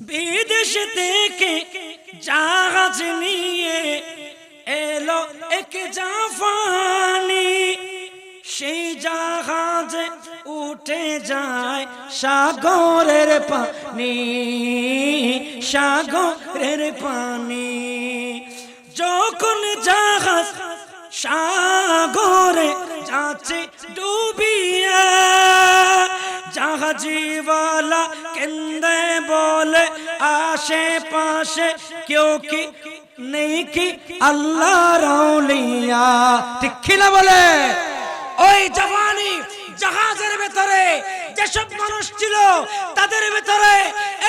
বিদেশ থেকে জাহাজ নিয়ে এলো এক জাফানি, সেই জাহাজে উঠে যায় সাগরের পানি, সাগরের পানি। যখন জাহাজ সাগরে যাচ্ছে ডুবিয়া, জাহাজিওয়ালা কেন্দে বলে আশেপাশে কেউ কি নেই কি আল্লাহর আউলিয়া, ঠিক কি না বলে? ওই জাপানি জাহাজের ভেতরে যেসব মানুষ ছিল তাদের ভেতরে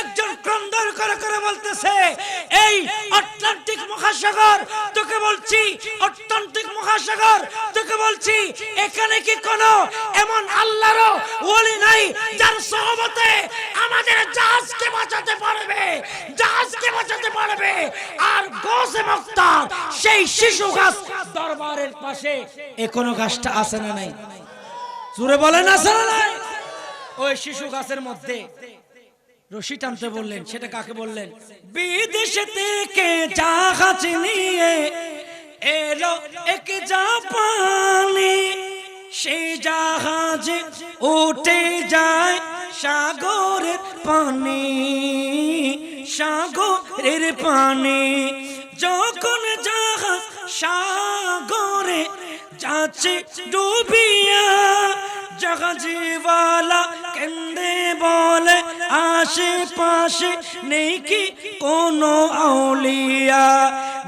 একজন ক্রন্দন করে করে বলতেছে, এই আটলান্টিক মহাসাগর তোকে বলছি, আটলান্টিক মহাসাগর তোকে বলছি, এখানে কি কোনো এমন আল্লাহর ওলি নাই যার সহবতে আমাদের জাহাজকে বাঁচাতে পারবে, জাহাজকে বাঁচাতে পারবে? আর গোসে মুক্তার সেই শিশু গাছ দরবারের পাশে এখনো গাছটা আছে না নাই? জোরে বলেন আছে না নাই? ওই শিশু গাছের মধ্যে রশি টানতে বললেন, সেটা কাকে বললেন? বিদেশ থেকে জাহাজ নিয়ে এলো এক জাপানি, সেই জাহাজে উঠে যায় সাগরের পানি, সাগরের পানি। যখন জাহাজ সাগরে যাচ্ছে ডুবিয়া, জাহাজিওয়ালা কেন্দে বলে আশেপাশে নেই কি কোনো আউলিয়া।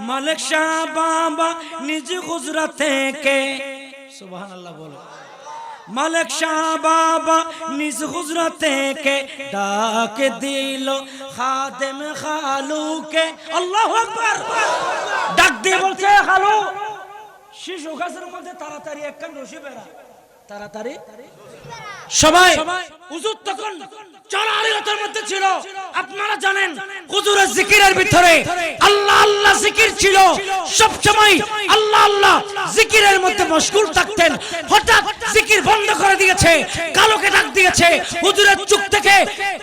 মালিক শাহ বাবা নিজ হুজরা থেকে, সুবহানাল্লাহ বলো, মালিক শাহ বাবা নিজ হুজরা থেকে ডাক দিল খাদেম খালুকে, আল্লাহু আকবার। ডাক দিয়ে বলছে, খালু শিশু গাছের মধ্যে তাড়াতাড়ি একখান রশি বেড়া, তাড়াতাড়ি। সবাই হুজুর তখন চলার মধ্যে ছিল। আপনারা জানেন হুজুরের জিকিরের ভিতরে আল্লাহ আল্লাহ জিকির ছিল, সব সময় আল্লাহ আল্লাহ জিকিরের মধ্যে মশগুল থাকতেন। হঠাৎ জিকির বন্ধ করে দিয়েছে, কালোকে ডাক দিয়েছে, হুজুরের চোখ থেকে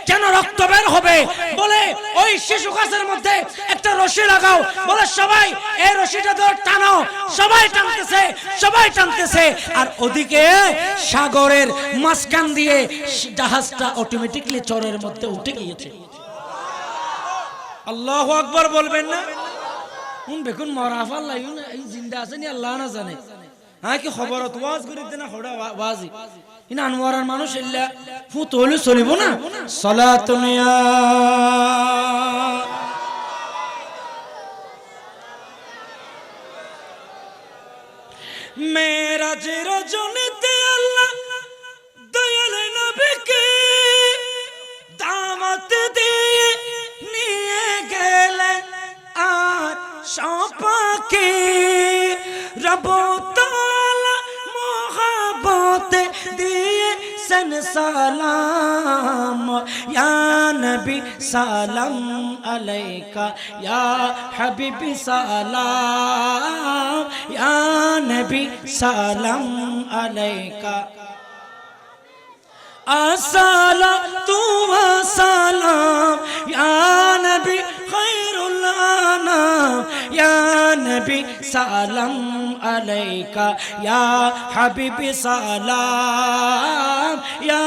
কেন রক্ত বের হবে, বলে ওই শিশু গাছের মধ্যে একটা রশি লাগাও। বলে সবাই এই রশিটা ধরে টানো, সবাই টানতেছে, সবাই টানতেছে। আর ওদিকে সাগরের মাঝখান দিয়ে জাহাজটা অটোমেটিকলি চরের মধ্যে উঠে গিয়েছে। আল্লাহু আকবার বলবেন না? বেকুন মরাফাল লাইন এই জিন্দা আছে নি আল্লাহ না জানে। হ্যাঁ কি খবর ওয়াজ করি দেনা খড়া ওয়াজি ইনা আনোয়ারার মানুষ ইল্লা ফুত হলে চলিব না। সালাতুন ইয়া মেরাজের রজনীতে আল্লাহ দয়াল নবীকে দাওয়াত দিয়ে নিয়ে গেলেন আর সপাকে রব তাআলা মোহাব্বত দিয়ে সালাম ইয়া নবী সালাম আলাইকা ইয়া হাবিবি সালাম ইয়া নবী সালাম আলাইকা আসসালাতু ওয়াসসালাম ইয়া নবী খায়রুল আনাম ইয়া নবী সালাম আলাইকা ইয়া হাবিবি সালাম ইয়া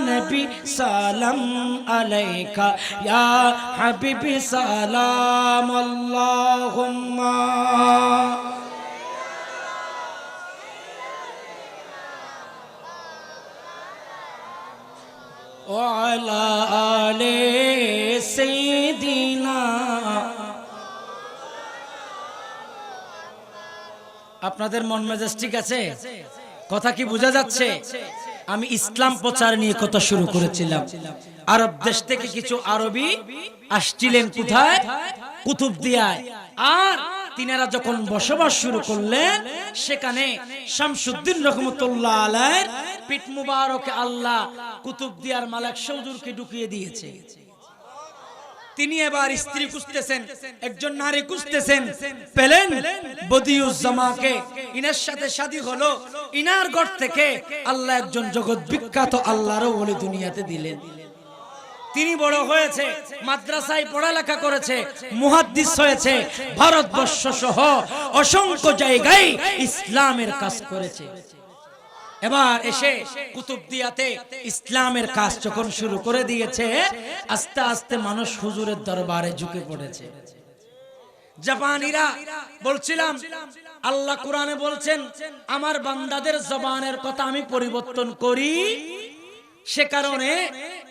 নবী সালাম আলাইকা ইয়া হাবিবি সালাম আল্লাহুম্মা ওয়ালা আলে সাইয়্যিদিনা। আপনাদের মন মেজাজ ঠিক আছে? কথা কি বোঝা যাচ্ছে? আমি ইসলাম প্রচার নিয়ে কথা শুরু করেছিলাম। আরব দেশ থেকে কিছু আরবি আসছিলেন কোথায়? কুতুবদিয়ায়। আর তিনারা যখন বসবাস শুরু করলেন, সেখানে শামসুদ্দিন রহমতুল্লাহ আলাইহির পিঠ মুবারকে আল্লাহ কুতুবদিয়ার মালিক হুজুরকে ঢুকিয়ে দিয়েছে। তিনি এবার স্ত্রী খুঁজতেছেন, একজন নারী খুঁজতেছেন, পেলেন বদিউজ্জামাকে। ইনার সাথে শাদী হলো। ইনার ঘর থেকে আল্লাহ একজন জগৎ বিখ্যাত আল্লাহর ওলি দুনিয়াতে দিলেন। তিনি বড় হয়েছে, মাদ্রাসায় পড়ালেখা করেছে, মুহাদ্দিস হয়েছে, ভারতবর্ষ সহ অসংখ্য জায়গায় ইসলামের কাজ করেছে। এবার এসে কুতুবদিয়াতে ইসলামের কাজ যখন শুরু করে দিয়েছে, আস্তে আস্তে মানুষ হুজুরের দরবারে ঝুঁকে পড়েছে। জাপানিরা বলছিলাম, আল্লাহ কোরআনে বলছেন আমার বান্দাদের জবানের কথা আমি পরিবর্তন করি, সে কারণে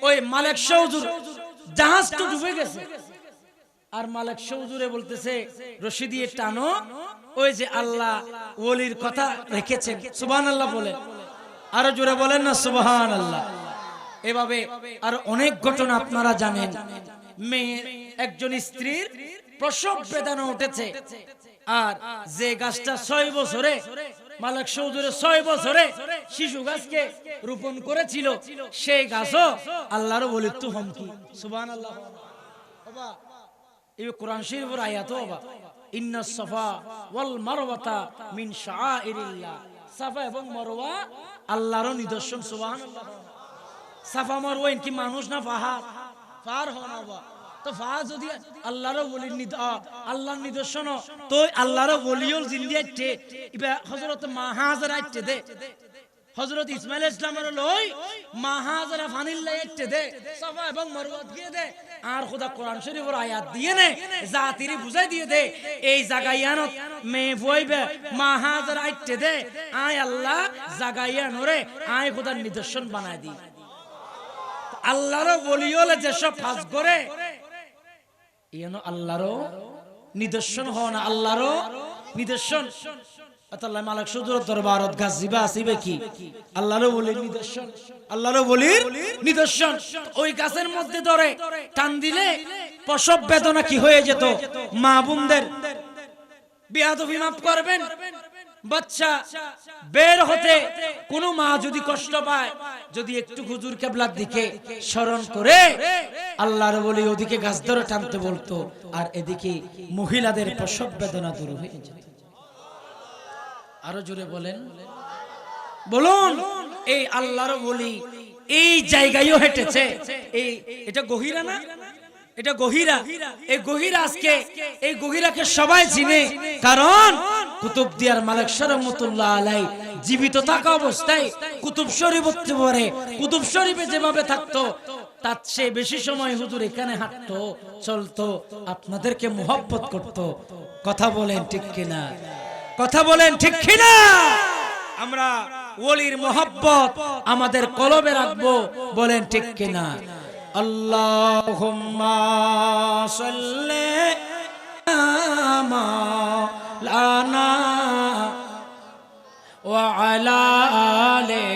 ওই মালিক শাহ হুজুর জাহাজ তো ডুবে গেছে, আর মালিক শাহ হুজুরে বলতেছে রশি দিয়ে টানো, ওই যে আল্লাহ ওলির কথা রেখেছেন। সুবহানাল্লাহ বলেন, আরো জোরে বলেন না সুবহানাল্লাহ। এভাবে আর অনেক ঘটনা আপনারা জানেন। মেয়ের একজন স্ত্রীর প্রসব বেদনা উঠেছে, আর যে গাছটা 6 বছরে মালিক শাহ হুজুরের 6 বছরে শিশু গাছকে রোপণ করেছিল, সেই গাছও আল্লাহর ওলির তো হুমকি। সুবহানাল্লাহ। বাবা এই কোরআন শরীফের আয়াত, বাবা ইন্নাস সাফা ওয়াল মারওয়াতা মিন শাআইরিল্লাহ, সাফা এবং মারওয়া আল্লাহর নিদর্শন। সুবহানাল্লাহ। সাফা মারওয়া কি মানুষ না পাহাড়? পাহাড় হন বাবা। তো পাহাড় যদি আল্লাহর ওলির আল্লাহর নিদর্শন, তো আল্লাহর ওলিয়ল জিন্দিয়াতে ইবা হযরত মাহাজরা আইতে দে, হযরত ইসমাইল ইসলামের লই মাহাজরা ফানিল্লা আইতে দে, সাফা এবং মারওয়া দিয়ে দে, আর খোদা কোরআন শরীফের আয়াত দিয়ে নে জাতিরি বুঝাই দিয়ে দে, এই জাগায়ানত মে বইবে মাহাজরা আইতে দে, আয় আল্লাহ জাগায়ানরে আয় খোদার নিদর্শন বানায় দি। আল্লাহর ওলিয়ল যেসব কাজ করে এন আল্লাহর নিদর্শন হন, আল্লাহর নিদর্শন। আল্লাহ মালিক শাহ হুজুরের দরবারত গাছ জিবা আসিবে কি আল্লাহর ওলির নিদর্শন, আল্লাহর ওলির নিদর্শন। ওই গাছের মধ্যে ধরে টান দিলে প্রসব বেদনা কি হয়ে যেত। মা বোনদের বেয়াদবি মাফ করবেন, বাচ্চা বের হতে কোন মা যদি কষ্ট পায়, যদি একটু হুজুর কিবলার দিকে স্মরণ করে আল্লাহর ওলি ওদিকে গাছ ধরে টানতে বলতো, আর এদিকে মহিলাদের প্রসব বেদনা দূর হয়ে যেত। আরো জোরে বলেন, বলুন। এই আল্লাহর ওলি এই জায়গায়ও হেঁটেছে। এটা গহিরা না? এটা গহিরা। এই গহিরা আজকে এই গহিরাকে সবাই চিনে, কারণ কুতুবদিয়ার মালিক শাহ রহমাতুল্লাহ আলাইহি জীবিত থাকা অবস্থায় কুতুব শরীফ পড়ে, কুতুব শরীফে যেভাবে থাকতো তার চেয়ে বেশি সময় হুজুর এখানে হাঁটতো, চলতো, আপনাদেরকে মুহাব্বত করত। কথা বলেন ঠিক কিনা? কথা বলেন ঠিক কিনা? আমরা ওলির মুহাব্বত আমাদের কলবে রাখবো, বলেন ঠিক কিনা? আল্লাহুম্মা সাল্লি আলা মাওলানা ওয়া আলা আলি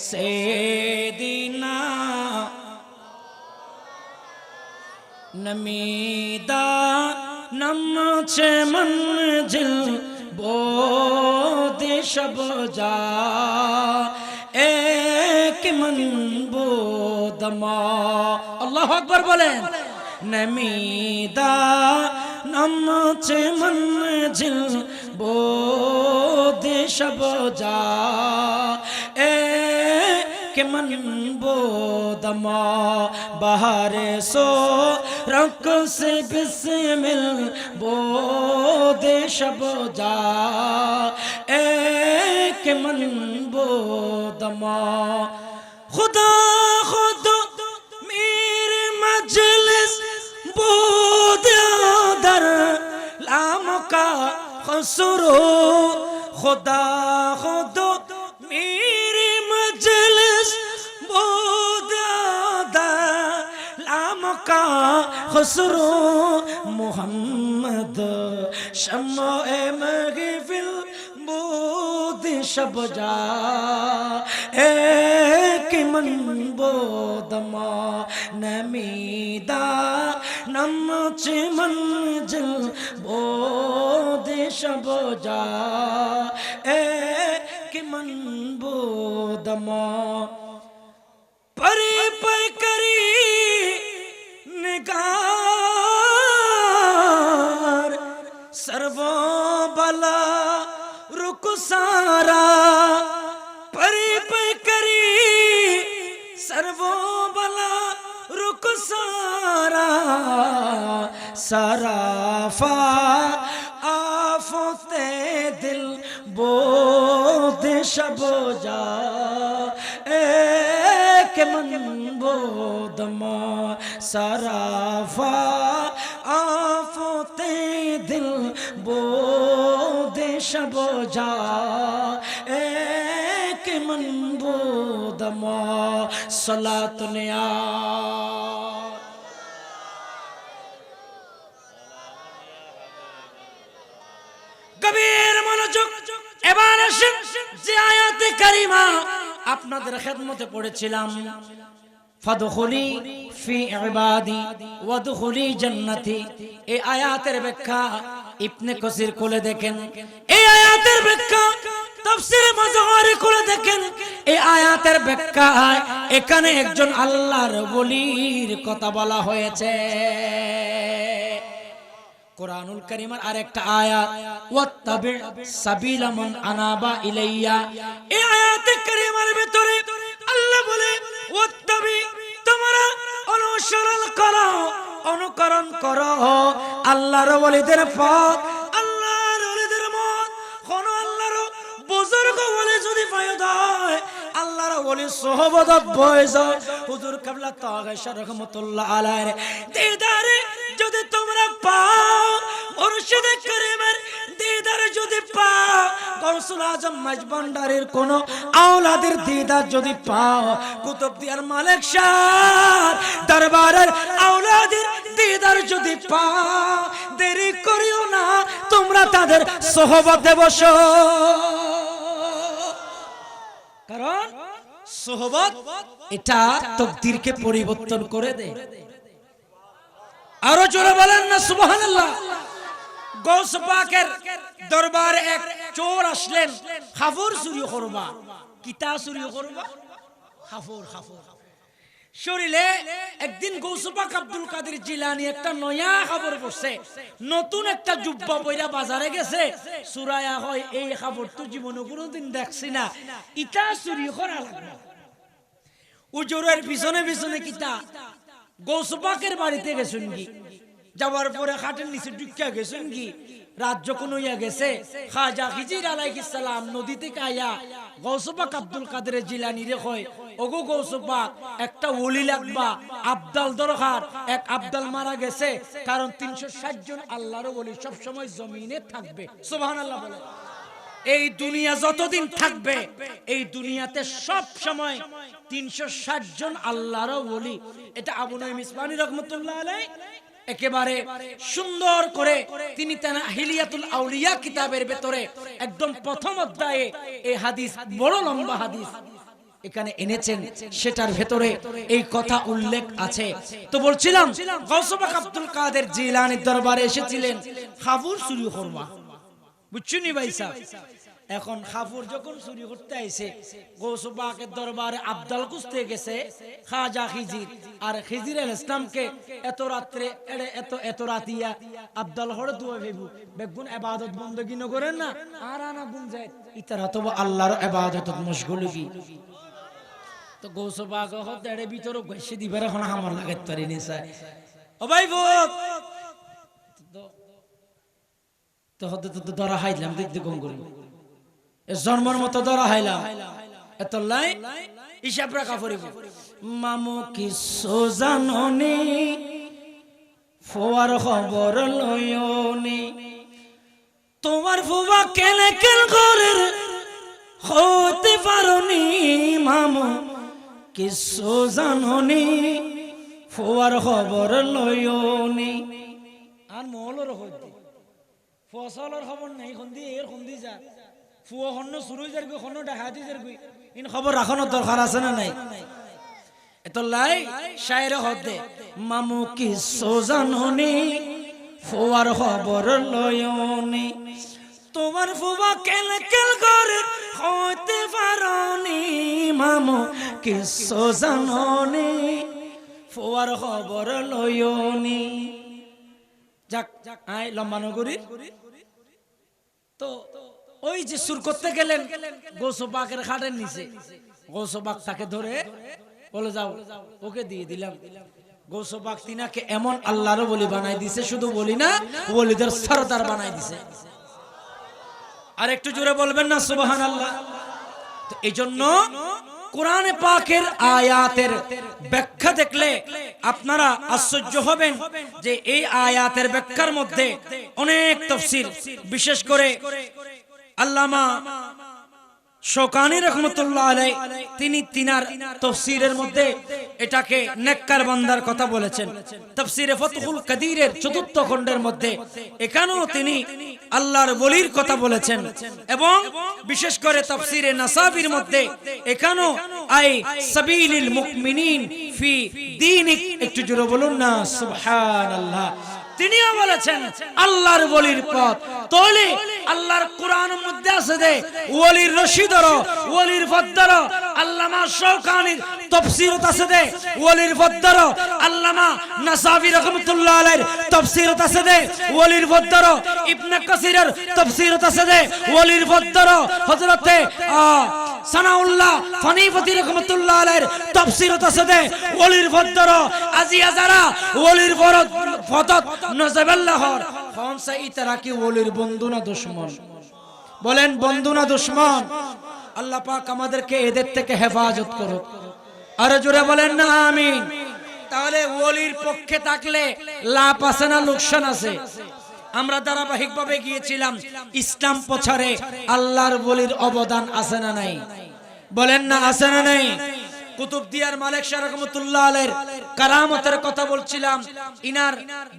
সাইয়্যিদিনা নমিদা নমছে মঞ্জিল बोध शब जा एक मन बोदमा। अल्लाह अकबर बोले। नमीदा नमच मंजिल बोध शब जा के मन बोदमा बाहर सो रख से बिस्मिल बोद शब जा के मन बोदमा। खुदा खुद मेरे मजलिस बोद दर लाम का खसरो। खुदा खुद मेरे मजलिस बोद लाम का खसरो। मोहम्मद शम्मे महफिल बोद शब जा एक मन बोदमा। नमीदा नमच मंजिल बोद शब जा एक मन बोदमा। परे पर करी निगार सर्वो बला रुक सारा। परे पर करी सर्वो बला रुक सराफा आफते दिल बोध शब जा एक मन बोधमा सराफा आफते दिल बोध शब जा एक मन बोधमा सलातुन या কবির মনোযোগ। এবার আসেন যে আয়াতে কারিমা আপনাদের খেদমতে পড়েছিলাম, ফাদখুলি ফি ইবাদি ওয়াদখুলি জান্নাতি। এই আয়াতের ব্যাখ্যা ইবনে কাসির খুলে দেখেন, এই আয়াতের ব্যাখ্যা তাফসীরে মাজারি খুলে দেখেন। এই আয়াতের ব্যাখ্যায় এখানে একজন আল্লাহর ওলির কথা বলা হয়েছে। কুরআনুল কারীমের আরেকটা আয়াত ওয়াত্তাবি সাবিলা মান আনাবা ইলাইয়া, এই আয়াতে কারীমার ভিতরে আল্লাহ বলে ওয়াত্তাবি, তোমরা অনুসরণ করো, অনুকরণ করো আল্লাহর ওলিদের পথ, আল্লাহর ওলিদের মত। কোন আল্লাহর বুজুর্গ ওলি যদি ফায়দা হয়, আল্লাহর ওলি সোহবত বয়স হুজুর কিবলা তাগশা রাহমাতুল্লাহ আলাইহি দিদারে যদি তোমরা পাও, মুর্শিদ কারীমের দিদার যদি পাও, গৌসুল আজম মাজভান্ডারীর কোন আওলাদের দিদার যদি পাও, কুতুবদিয়ার মালিক শাহ দরবারের আওলাদের দিদার যদি পাও, দেরি করিও না, তোমরা তাদের সোহবতে বসো। কারণ সোহবত এটা তাকদীরকে পরিবর্তন করে দেয়। আরো জোরে বলেন না সুবহানাল্লাহ। গৌস পাকের দরবারে এক চোর আসলেন, খাফর চুরি করবা। কিতা চুরি করবা? খাফর। শরীরে একদিন গৌস পাক আব্দুল কাদের জিলানী একটা নয়া খবর পড়ছে, নতুন একটা জুব্বা পয়রা বাজারে গেছে, সুরায়া হয় এই খবর তো জীবনে কোনোদিন দেখছি না, ইটা চুরি করা লাগবে। উজুরের পিছনে পিছনে কিতা গৌস পাকের বাড়িতে গেছেন কি, যাওয়ার পরে খাটের নিচে ঢুকিয়া গেছেন কি, রাত যখন হইয়া গেছে, খাজা খিজির আলাইহিস সালাম নদী থেকে আয়া গৌস পাক আব্দুল কাদের জিলানী রে কয়, ওগো গৌস পাক, একটা ওলি লাগবা, আবদাল দরকার। এক আবদাল মারা গেছে, কারণ 360 জন আল্লাহর ওলি সব সময় জমিনে থাকবে। সুবহানাল্লাহ বলে। এই দুনিয়া যতদিন থাকবে, এই দুনিয়াতে সব সময় 360 জন আল্লাহর ওলি। এটা আবু নঈম ইসমানী রাহমাতুল্লাহ আলাইহি একেবারে সুন্দর করে তিনি তার হিলিয়াতুল আউলিয়া কিতাবের ভিতরে একদম প্রথম অধ্যায়ে এই হাদিস, বড় লম্বা হাদিস এখানে এনেছেন, সেটার ভেতরে এই কথা উল্লেখ আছে। তো বলছিলাম গৌস পাক আব্দুল কাদের জিলানীর দরবারে এসেছিলেন খাফুর চুরি করবা, বুঝছুনি ভাই সাহেব। এখন খাফুর যখন চুরি করতে আইছে, গৌস পাকের দরবারে আবদাল খুঁজতে গেছে খাজা খিজির, আর খিজির আলাইহিস সালামকে এত রাত্রে এত রাতিয়া আবদাল হড়ে দুয়া ভেবু বেগুন ইবাদত বندگی ন করেন না, আর আনা গুম যায় ইতারা তো আল্লাহর ইবাদতত মশগুল কি। তো গৌস পাক হতেড়ে ভিতরে গেছে দিবার এখন আমার লাগাত পারি নি স্যার। ও ভাই ভূত তো হতে তো ধরা হাইলাম, দেখতে কম করি জন্মের মতো ধরা হাইলাম, এত লাই হিসাব রাখা পড়িব। মামু কিছু জাননি, ফুয়ার খবর লয়নি, তোমার ফুবা কেলে কেল ঘরের হতে পারনি। মামু কিছু জাননি, ফুয়ার খবর লয়নি। আর মহলর হইতে ফসলের খবর নাই, খন্দি এর খন্দি যা ফুয়া খন্ন শুরু যার গই, খন্ন ডাহাতি যার গই, ইন খবর রাখানোর দরকার আছে না নাই? এত লাই শায়ের হতে মামু কিছু জাননি, ফুয়ার খবর লয়নি, তোমার ফুবা কেল কেল করে হইতে পারনি। মামু কিছু জাননি, ফুয়ার খবর লয়নি। যাক আই লম্বা নগরী তো ওই যে সুর করতে গেলেন গৌস পাকের খাটের নিচে, গৌস পাক তাকে ধরে বলে যাও, ওকে দিয়ে দিলাম। গৌস পাক তিনাকে এমন আল্লাহর ওলি বানাই দিছে, শুধু বলি না, ওলিদের সরদার বানাই দিছে। আর একটু জোরে বলবেন না সুবহানাল্লাহ। তো এইজন্য কোরআনে পাকের আয়াতের ব্যাখ্যা দেখলে আপনারা আশ্চর্য হবেন যে এই আয়াতের ব্যাখ্যার মধ্যে অনেক তাফসীর, বিশেষ করে আল্লামা শৌকানী রাহমাতুল্লাহ আলাইহি তিনি তিনার তাফসীরের মধ্যে এটাকে নেককার বান্দার কথা বলেছেন। তাফসীরে ফাতহুল কাদিরের ৪র্থ খণ্ডের মধ্যে এখানেও তিনি আল্লাহর ওলির কথা বলেছেন, এবং বিশেষ করে তাফসীরে নাসাবির মধ্যে এখানেও আই সাবিলিল মুমিনিন ফি দীনিক, একটু জোরে বলুন না সুবহানাল্লাহ। তিনিও বলেছেন আল্লাহর ওলির পথ। তাহলে আল্লাহর কোরআনের মধ্যে আছে যে ওলির রশিদর, ওলির ফদ্দর, আল্লামা শৌকানীর তাফসীরত আছে যে ওলির ফদ্দর, আল্লামা নাসাবি রাহমাতুল্লাহ আলাইহির তাফসীরত আছে যে ওলির ফদ্দর, ইবনে কাসিরের তাফসীরত আছে যে ওলির ফদ্দর, হযরতে সানাউল্লাহ ফানিফতি রাহমাতুল্লাহ আলাইহির তাফসীরত আছে যে ওলির ফদ্দর, আজিয়া যারা ওলির ফতত নজবাল্লাহর কৌনসা ইতরা কি ওলির বন্ধু না দুশমন? বলেন বন্ধু না দুশমন? আল্লাহ পাক আমাদেরকে এদের থেকে হেফাজত করুক। আর জোরে বলেন না আমিন। তাহলে ওলির পক্ষে থাকলে লাভ আছে না লোকসান আছে? আমরা ধারাবাহিকভাবে গিয়েছিলাম ইসলাম প্রচারে আল্লাহর ওলির অবদান আছে না নাই? বলেন না আছে না নাই? কুতুবদিয়ার মালিক শাহ রাহমাতুল্লাহ আলাইহির কারামতের কথা বলছিলাম। ইনার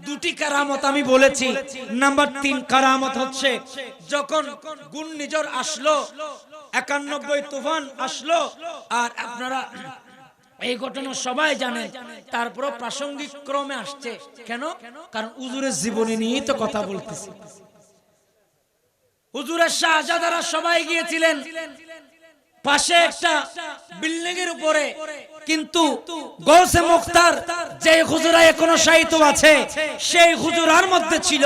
দুটি কারামত আমি বলেছি। নাম্বার 3 কারামত হচ্ছে যখন ঘূর্ণিঝড় আসলো, 91 তুফান আসলো, আর আপনারা এই ঘটনা সবাই জানেন, তারপর প্রাসঙ্গিক ক্রমে আসছে। কেন? কারণ হুজুরের জীবনী নিয়েই তো কথা বলতেছি। হুজুরের শাহজাদারা সবাই গিয়েছিলেন পাশে একটা বিল্ডিং এর উপরে, কিন্তু গৌসে মুখতার যে হুজুরা এখনো শায়িত আছে সেই হুজুরার মধ্যে ছিল।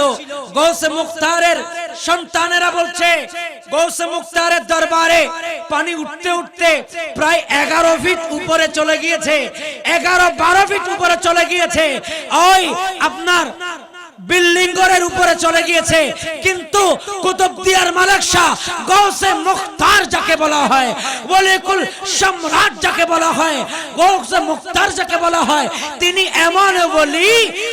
গৌসে মুখতারের সন্তানেরা বলছে গৌসে মুখতারের দরবারে পানি উঠতে উঠতে প্রায় 11 ফিট উপরে চলে গিয়েছে, 11-12 ফিট উপরে চলে গিয়েছে, ওই আপনার বিল্ডিং ঘরের উপরে চলে গিয়েছে। কিন্তু কুতুবদিয়ার মালিক শাহ গৌসে মুখতার যাকে বলা হয়, ওলিকুল সম্রাট যাকে বলা হয়, গৌসে মুখতার যাকে বলা হয়, তিনি এমন ওলি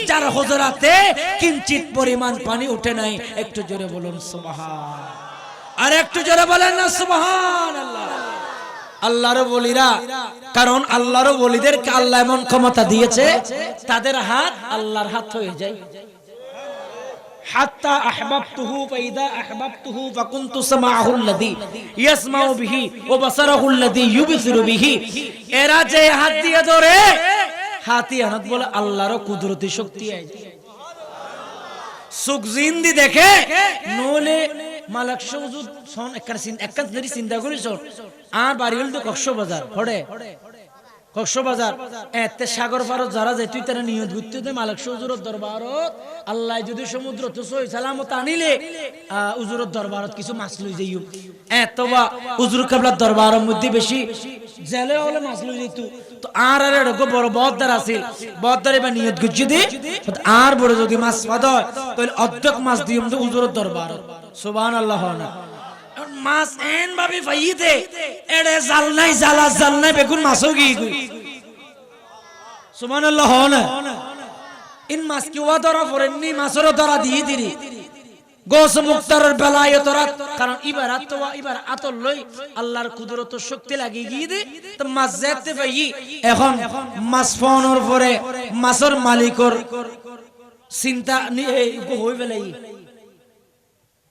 যার হুজরাতে কিঞ্চিত পরিমাণ পানি উঠে নাই। একটু জোরে বলুন সুবহান। আর একটু জোরে বলেন না সুবহানাল্লাহ। আল্লাহর ওলিরা, কারণ আল্লাহর ওলিদেরকে আল্লাহ এমন ক্ষমতা দিয়েছে তাদের হাত আল্লাহর হাত হয়ে যায়। হাত্তা আহবাবতুহু ফাইদা আহবাবতুহু ফাকুনতু সামাআহু আল্লাযী ইয়াসমাউ বিহি ওয়া বাসারাহু আল্লাযী ইউবসিরু বিহি। এরা যে হাত দিয়ে ধরে, হাতি হাত বলে আল্লাহর কুদরতি শক্তি আছে। সুখ জিন্দি দেখে নলে মালিক সুজুদ সন একখান ধরি চিন্তা করিস। আর বাড়ি হল তো কক্সবাজার, হড়ে কক্সবাজার এতে সাগর পারত যারা যায় তুই তারা নিয়ত ঘুরতে দে মালিক হুজুরের দরবারত। আল্লাহ যদি সমুদ্র তো সই সালামত আনিলে হুজুরের দরবারত কিছু মাছ লই যাইও। এতবা হুজুর কেবলার দরবারের মধ্যে বেশি জেলে হলে মাছ লই যাইতো। তো আর এরকম বড় বদ্দার আছিল, বদ্দার এবার নিয়ত ঘুরছি দি আর বড় যদি মাছ পাদ হয় তাহলে অর্ধেক মাছ দিম তো হুজুরের দরবারত। সুবহানাল্লাহ। না মাছ এন ভাবে ফাইতে এড়ে জাল নাই, জালা জাল নাই, বেগুন মাছও গিয়ে গই। সুবহানাল্লাহ। না ইন মাছ কি ওয়া ধরা পড়েননি, মাছেরও ধরা দিয়ে দিরি গৌসে মুখতারের বেলায় তোরা। কারণ ইবারাত তো ইবার আতল লই আল্লাহর কুদরত শক্তি লাগিয়ে গিয়ে দে তো মাছ যেতে পাই। এখন মাছ ফোনের পরে মাছের মালিকর চিন্তা হই বেলাই।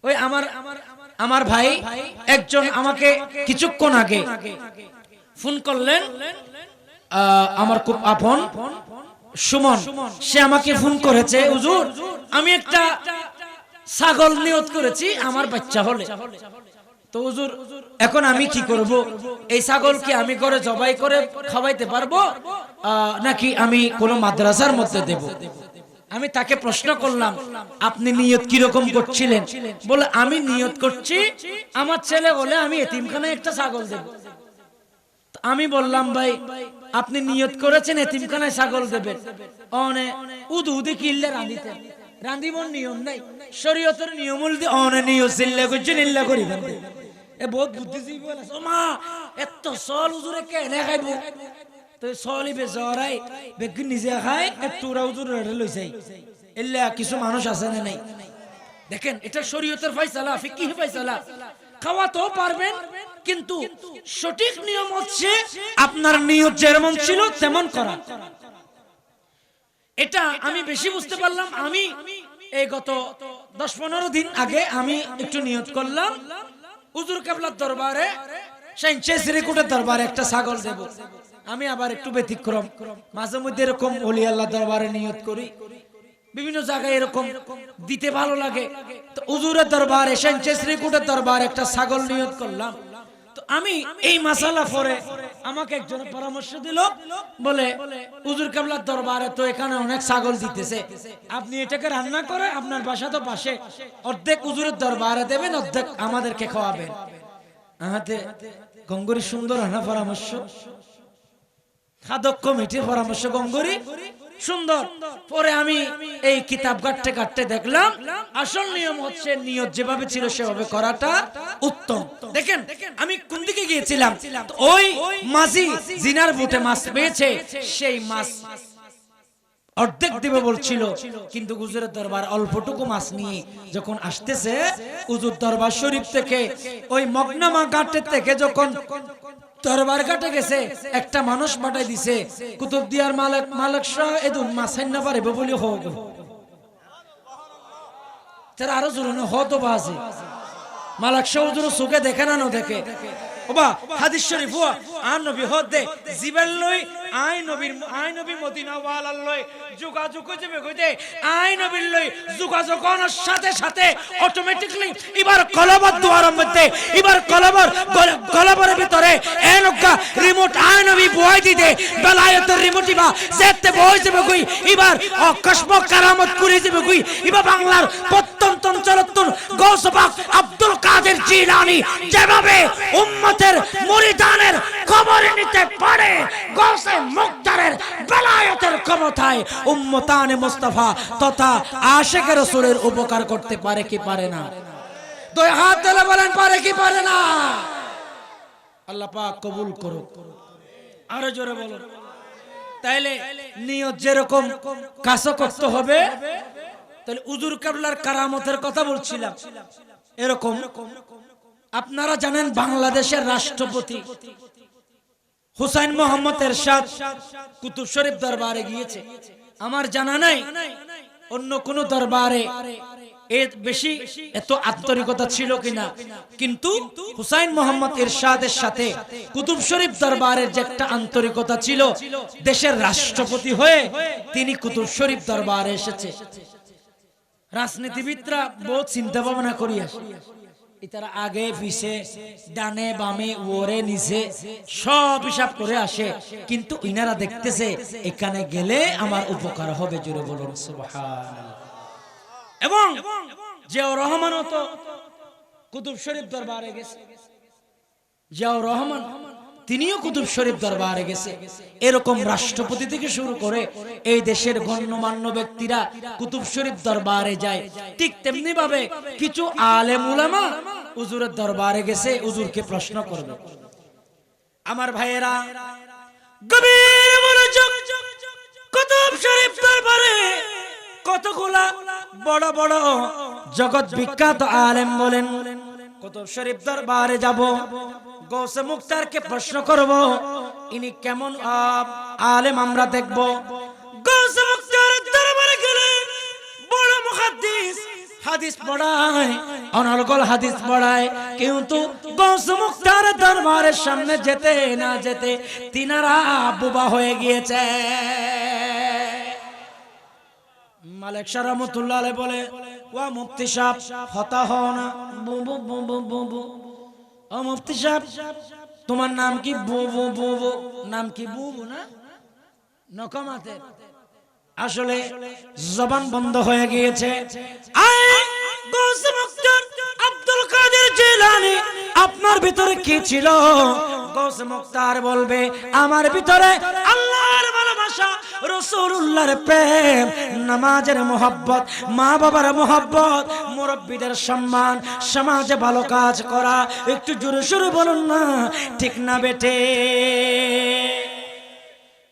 ওই আমার ভাই একজন আমাকে কিছুক্ষণ আগে ফোন করলেন, আমার খুব আপন সুমন, সে আমাকে ফোন করেছে, হুজুর আমি একটা ছাগল নিয়ত করেছি আমার বাচ্চা হলে। তো হুজুর এখন আমি কি করব? এই ছাগল কি আমি ঘরে জবাই করে খাওয়াইতে পারবো নাকি আমি কোন মাদ্রাসার মধ্যে দেব? আমি তাকে প্রশ্ন করলাম আপনি নিয়ত কি রকম করছিলেন? বলে আমি নিয়ত করছি আমার ছেলে হলে আমি এতিমখানায় একটা ছাগল দেব। আমি বললাম ভাই আপনি নিয়ত করেছেন এতিমখানায় ছাগল দেবেন, অনে উদু উদি কিল্লে রাঁধিতেন, রাঁধিবর নিয়ম নাই, শরীয়তের নিয়ম উল্দি অনে নিয়ত সিল্লে করছেন ইল্লা করিবেন। এ বহুত বুদ্ধিজীবী বলে মা এত সল হুজুরে কেনে খাইব, তো সলিবে জরাই বেগি নিজে খায় একটু ওরা হুজুর রেডে লই যাই, ইল্লা কিছু মানুষ আছে না নাই। দেখেন এটা শরীয়তের ফয়সালা, ফিকহি ফয়সালা। খাওয়াতেও পারবেন, কিন্তু সঠিক নিয়ম হচ্ছে আপনার নিয়ত যেমন ছিল তেমন করা। এটা আমি বেশি বুঝতে পারলাম। আমি এই গত 10-15 দিন আগে আমি একটু নিয়ত করলাম হুজুর কেবলার দরবারে, শ্রীকুটের দরবারে একটা ছাগল দেব। আমি আবার একটু ব্যতিক্রম, মাঝে মধ্যে এরকম ওলি আল্লাহ দরবারে নিয়ত করি, বিভিন্ন জায়গায় এরকম দিতে ভালো লাগে। তো হুজুরের দরবারে শ্রীকুটের দরবারে একটা ছাগল নিয়ত করলাম। তো আমি এই মাসালা পরে আমাকে একজন পরামর্শ দিল, বলে হুজুর কেবলার দরবারে তো এখানে অনেক ছাগল দিতেছে, আপনি এটাকে রান্না করে আপনার বাসা তো পাশে, অর্ধেক হুজুরের দরবারে দেবেন, অর্ধেক আমাদেরকে খাওয়াবেন। আহাতে গঙ্গুরি সুন্দর হানা পরামর্শ, খাদক কমিটির পরামর্শ, গঙ্গুরি সুন্দর। পরে আমি এই কিতাব কাটতে কাটতে দেখলাম আসল নিয়ম হচ্ছে নিয়ত যেভাবে ছিল সেভাবে করাটা উত্তম। দেখেন আমি কোন দিকে গিয়েছিলাম, ওই মাঝি জিনার বুটে মাছ পেয়েছে, সেই মাছ অর্ধেক দিবে বলছিল, কিন্তু হুজুরের দরবার অল্পটুকু মাছ নিয়ে যখন আসতেছে, হুজুর দরবার শরীফ থেকে ওই মগনামা ঘাটের থেকে যখন দরবার ঘাটে গেছে, একটা মানুষ পাঠাই দিছে কুতুবদিয়ার মালিক শাহ এদুন মাছ না পারে বলি হোক, তারা আরো জোরে হতো বাজে মালিক শাহ হুজুর চোখে দেখে না দেখে ওবা হাদিস শরীফ হুয়া আর নবী হদে জিবাল লই আই নবী মদিনা ওয়ালাল লই যোগাযোগ যাবে কইতে আই নবীর লই যোগাযোগ করার সাথে সাথে অটোমেটিক্যালি এবার কলবত দুয়ারের মধ্যে, এবার কলবরের ভিতরে এনেকা রিমোট আই নবী বয় দিতে বেলায়েতের রিমোটই বা যেতে বয় যাবে কই, এবার কসমো কারামত করে যাবে কই, এবার বাংলার প্রত্যন্ত অঞ্চলতন গৌস পাক আব্দুল কাদের জিলানী যেভাবে উম্মতের মুরিদানের খবর নিতে পারে, গৌসে মুক্তারের বেলায়েতের ক্ষমতায় উম্মতানে মুস্তাফা তথা আশিক রাসূলের উপকার করতে পারে কি পারে না? দুই হাত তুলে বলেন পারে কি পারে না? আল্লাহ পাক কবুল করুক। আরো জোরে বলুন। তাইলে নিয়ত যেরকম কাজ করতে হবে, তাহলে হুজুর কেবলার কারামতের কথা বলছিলাম, এরকম আপনারা জানেন বাংলাদেশের রাষ্ট্রপতি হুসাইন মোহাম্মদ এরশাদ কুতুব শরীফ দরবারে গিয়েছে। আমার জানা নাই অন্য কোন দরবারে এর বেশি এত আন্তরিকতা ছিল কিনা, কিন্তু হুসাইন মোহাম্মদ এরশাদের সাথে কুতুব শরীফ দরবারের যে একটা আন্তরিকতা ছিল, দেশের রাষ্ট্রপতি হয়ে তিনি কুতুব শরীফ দরবারে এসেছে। রাজনীতিবিদরা বহুত চিন্তা ভাবনা করি আসে, তারা আগে পিছে ডানে বামে ওরে নিচে সব হিসাব করে আসে, কিন্তু ইনারা দেখতেছে এখানে গেলে আমার উপকার হবে। জোরে বলুন সুবহানাল্লাহ। এবং জিয়াউর রহমান তো কুতুব শরীফ দরবারে গেছে, জিয়াউর রহমান তিনিও কুতুব শরীফ দরবারে গেছে। এরকম রাষ্ট্রপতি থেকে শুরু করে এই দেশের গণ্যমান্য ব্যক্তিরা কুতুব শরীফ দরবারে যায়। ঠিক তেমনি ভাবে কিছু আলেম উলামা হুজুরের দরবারে গেছে, হুজুরকে প্রশ্ন করবে। আমার ভাইয়েরা গভীর মনোযোগ, কুতুব শরীফ দরবারে কতগুলা বড় বড় জগৎ বিখ্যাত আলেম বলেন, কুতুব শরীফ দরবারে যাব, গৌসে মুক্তারকে প্রশ্ন করব ইনি কেমন আলেম আমরা দেখব। গৌসে মুক্তারের দরবারে গেলে বড় মুহাদ্দিস হাদিস পড়ায়, অনর্গল হাদিস পড়ায়, কিন্তু গৌসে মুক্তারের দরবারের সামনে যেতে না যেতে তিনারা বুবা হয়ে গিয়েছে। মালিক শাহ রাহমাতুল্লাহ আলাইহি বলে, ওয়া মুফতি সাহেব হতা হও না, বুবু বুবু বুবু। ও মুফতি সাহেব তোমার নাম কি? বুবু বুবু। নাম কি? বুবু না, নকমাতে আসলে জবান বন্ধ হয়ে গিয়েছে। গৌসে মুক্তার আব্দুল কাদের জিলানী আপনার ভিতরে কি ছিল? গৌস মুক্তার বলবে আমার ভিতরে আল্লাহর ভালোবাসা, রাসূলুল্লাহর প্রেম, নামাজের মোহাব্বত, মা বাবার মোহাব্বত, মুরব্বীদের সম্মান, সমাজে ভালো কাজ করা। একটু জোরে সোরে বলুন না ঠিক না বেটে?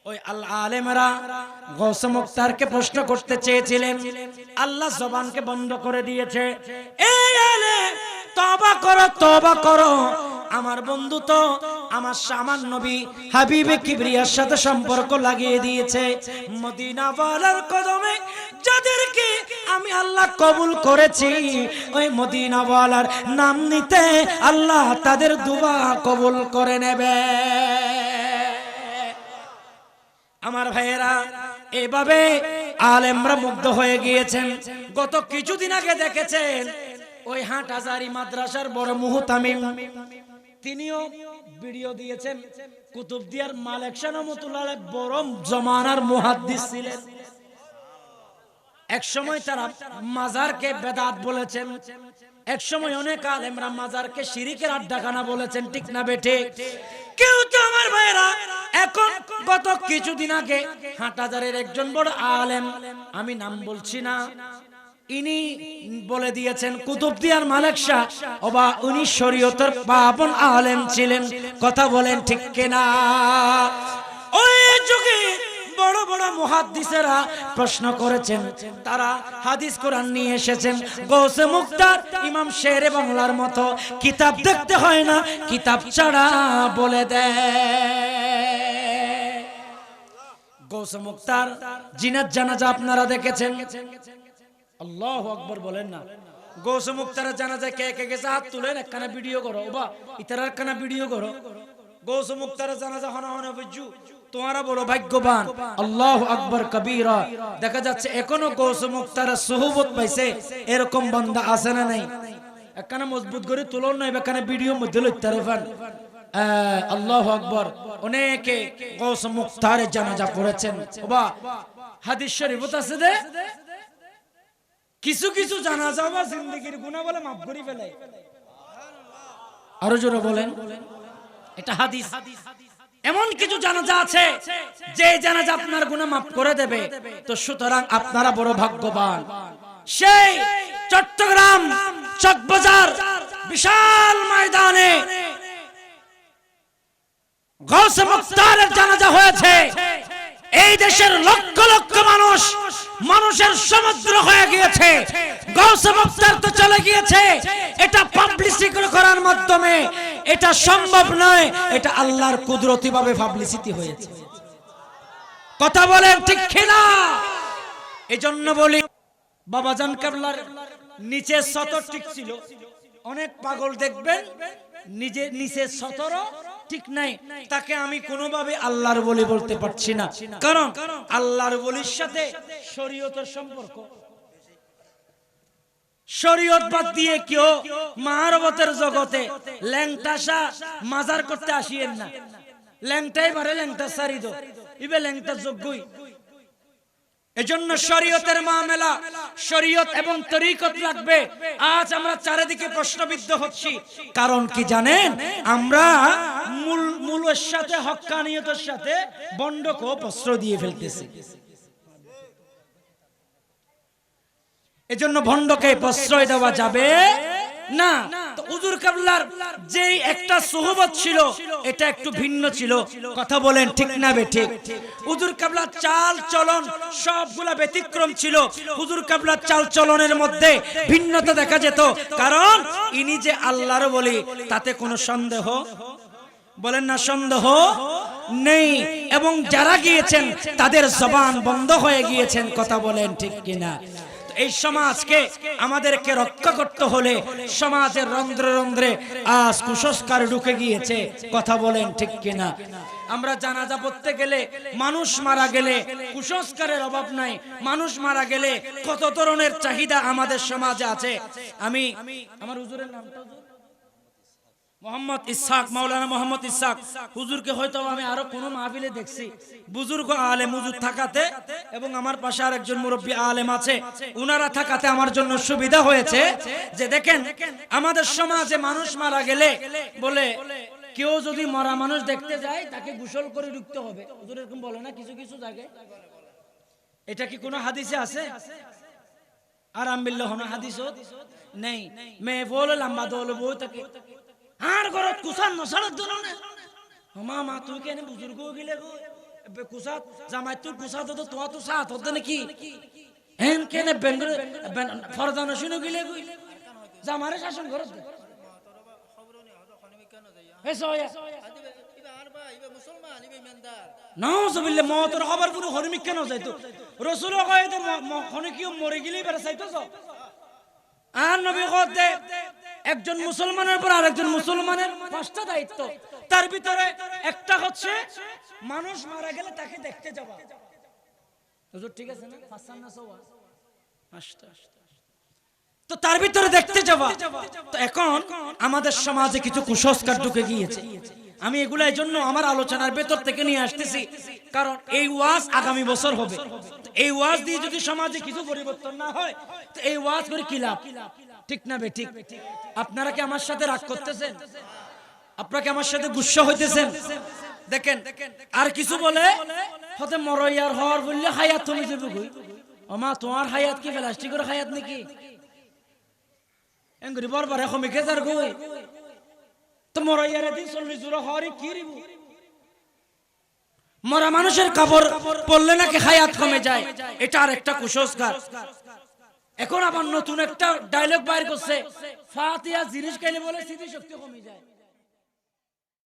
ওই আল্লাহ আলেমরা গৌস মুক্তারকে প্রশ্ন করতে চেয়েছিলেন, আল্লাহ জবানকে বন্ধ করে দিয়েছে। এই আলেম তওবা করো, তওবা করো, আমার বন্ধু তো আমার নবী হাবিবে কিবরিয়ার সাথে সম্পর্ক লাগিয়ে দিয়েছে। মদিনা ওয়ালার কদমে যাদেরকে আমি আল্লাহ কবুল করেছি, ওই মদিনা ওয়ালার নাম নিতে আল্লাহ তাদের দুআ কবুল করে নেবে। আমার ভাইয়েরা, এভাবে আলেমরা মুগ্ধ হয়ে গিয়েছেন। গত কিছুদিন আগে দেখেছেন ওই হাটহাজারী মাদ্রাসার বড় মুহতামিম, তিনিও ভিডিও দিয়েছেন। কুতুবদিয়ার মালিক শাহ রহমাতুল্লাহ আলাইহি বড় জমানার মুহাদ্দিস ছিলেন। এক সময় তারা মাজারকে বেদাত বলেছেন, এক সময় অনেক আলেমরা মাজারকে শিরকের আড্ডাখানা বলেছেন, ঠিক না বেঠে? কেউ তো আমার ভাইরা এখন গত কিছুদিন আগে হাটহাজারের একজন বড় আলেম, আমি নাম বলছি না, ইনি বলে দিয়েছেন কুতুবদিয়ার মালিক শাহ ওবা উনি শরীয়তের পাবন আলেম ছিলেন। কথা বলেন ঠিক কিনা? ওই যুগে বড় বড় মুহাদ্দিসেরা প্রশ্ন করেছেন, তারা হাদিস কোরআন নিয়ে এসেছেন। গৌসে মুক্তার ইমাম শেরে বাংলার মতো কিতাব দেখতে হয় না, কিতাব ছাড়া বলে দেয়। গৌসে মুক্তার জিনাত জানাজা আপনারা দেখেছেন? আল্লাহু আকবার বলেন না। গৌসে মুক্তার জানাজা কে কে গেছে হাত তুলেন, একখানা ভিডিও করো বা ইতারার খানা ভিডিও করো। গৌসে মুক্তার জানাজা হনা হনা বুঝু তোমারা বড় ভাগ্যবান। আল্লাহু আকবার কবীরা। দেখা যাচ্ছে এখনো গৌসে মুক্তার সুহবত পাইছে এরকম বান্দা আছে না নাই? একখানা মজবুত করে তুলন না, এখানে ভিডিও মধ্যে লইতে পারেন। আল্লাহু আকবার। অনেকে গৌসে মুক্তারের জানাজা পড়েছেন। ওবা হাদিস শরীফত আছে দে কিছু কিছু জানাজা বা জিন্দেগির গুনাহ বলে মাফ করে ফেলে। আরো জোরে বলেন, এটা হাদিস। এমন কিছু জানাজা আছে যে জানাজা আপনার গুনাহ মাফ করে দেবে। তো সুতরাং আপনারা বড় ভাগ্যবান। সেই চট্টগ্রাম চকবাজার বিশাল ময়দানে গৌসে মুক্তারের জানাজা হয়েছে। এই দেশের লক্ষ লক্ষ মানুষ, মানুষের সমুদ্র হয়ে গিয়েছে। গৌসে মুক্তার তো চলে গিয়েছে, এটা পাবলিসিটি করার মাধ্যমে এটা সম্ভব নয়, এটা আল্লাহর কুদরতি ভাবে পাবলিসিটি হয়েছে। কথা বলেন ঠিক কিনা? এজন্য বলি বাবাজান কেবলার নিচে সতর ঠিক ছিল। অনেক পাগল দেখবেন নিজে নিচে সতর ঠিক নাই, তাকে আমি কোনোভাবে আল্লাহর ওলি বলতে পারছি না। কারণ আল্লাহর ওলির সাথে শরীয়তের সম্পর্ক। শরীয়ত বাদ দিয়ে কেউ মাহরবতের জগতে ল্যাংটাসা মাজার করতে আসিয়েন না। ল্যাংটাই পারে ল্যাংটা সারি দো, ইবে ল্যাংটা যোগ্যই। এজন্য শরীয়তের মামলা, শরীয়ত এবং তরিকত লাগবে। আজ আমরা চারিদিকে প্রশ্নবিদ্ধ হচ্ছি, কারণ কি জানেন? আমরা মূলের সাথে হক্কানিয়তের সাথে বন্ডকে প্রশ্রয় দিয়ে ফেলতেছি। এজন্য ভণ্ডকে প্রশ্রয় দেওয়া যাবে না। তো হুজুর কেবলার যেই একটা সুহবত ছিল এটা একটু ভিন্ন ছিল। কথা বলেন ঠিক না বেঠিক? হুজুর কেবলার চাল চলন সবগুলা ব্যতিক্রম ছিল। হুজুর কেবলার চাল চলনের মধ্যে ভিন্নতা দেখা যেত, কারণ ইনি যে আল্লাহর ওলি তাতে কোনো সন্দেহ বলেন না, সন্দেহ নেই। এবং যারা গিয়েছেন তাদের জবান বন্ধ হয়ে গিয়েছেন। কথা বলেন ঠিক কিনা? এই সমাজকে আমাদেরকে রক্ষা করতে হলে সমাজের রন্ধ্রে রন্ধ্রে আজ কুসংস্কার ঢুকে গিয়েছে। কথা বলেন ঠিক কিনা? আমরা জানাজা পড়তে গেলে, মানুষ মারা গেলে কুসংস্কারের অভাব নাই। মানুষ মারা গেলে কত ধরনের চাহিদা আমাদের সমাজে আছে। আমি আমার হুজুরের নামটা মোহাম্মদ ইসহাক, মাওলানা মোহাম্মদ ইসহাক হুজুরকে হয়তো আমি আরো কোনো মাহফিলে দেখছি বুজুর্গ আলেম হুজুর থাকাতে, এবং আমার পাশে আরেকজন মুরব্বী আলেম আছে, উনারা থাকাতে আমার জন্য সুবিধা হয়েছে যে দেখেন আমাদের সমাজে মানুষ মারা গেলে বলে কেউ যদি মরা মানুষ দেখতে যায় তাকে গোসল করে ঢুকতে হবে, হুজুর এরকম বলে না কিছু কিছু জায়গায়। এটা কি কোনো হাদিসে আছে? আরাম বিল্লাহ না হাদিসত নেই। মেয়ে বলে লম্বা দল বই থাকে আর ঘরত কুসান নসালত দল না মা মা তুই কেন বুজুর্গ গিলে গো কুসাত জামাই তুই কুসাত তো তোমা তো সাথ হতে নাকি হেন কেন বেঙ্গল ফরদান শুনে গিলে গো জামারে শাসন করত এ সয়া নাউজুবিল্লাহ মওতের খবর পুরো হরমিক কেন যাইতো রাসূল কয় তো খনে কি মরে গিলেই বেরা চাইতো আর নবী কয় একজন মুসলমানের পর আরেকজন মুসলমানের পাঁচটা দায়িত্ব, তার ভিতরে একটা হচ্ছে মানুষ মারা গেলে তাকে দেখতে যাওয়া। হুজুর ঠিক আছে না? পাঁচটা না সওয়া পাঁচটা, তো তার ভিতরে দেখতে যাওয়া। তো এখন আমাদের সমাজে কিছু কুসংস্কার ঢুকে গিয়েছে। আমি এগুলা এই জন্য আমার আলোচনার ভেতর থেকে নিয়ে আসতেছি, কারণ এই ওয়াজ আগামী বছর হবে। এই ওয়াজ দিয়ে যদি সমাজে কিছু পরিবর্তন না হয় তো এই ওয়াজ করে কি লাভ? ঠিক না বে ঠিক? আপনারা কি আমার সাথে রাগ করতেছেন? আপনারা কি আমার সাথে গুসা হইতেছেন? দেখেন আর কিছু বলে হতে মরইয়ার হওয়ার বললে হায়াত তুমি যাবে কই? ওমা তোমার হায়াত কি প্লাস্টিকের হায়াত নাকি? এঙ্গুরি বরবার এখন মেকেজার গই তো মরইয়ার দিন 40 জোড়া হওয়ারে কি রিব? মরা মানুষের কাপড় পরলে নাকি হায়াত কমে যায়, এটা আর একটা কুসংস্কার। এখন আবার নতুন একটা ডায়লগ বাইর করছে, ফাতিহা জিনিস খাইলে বলে স্মৃতি শক্তি কমে যায়।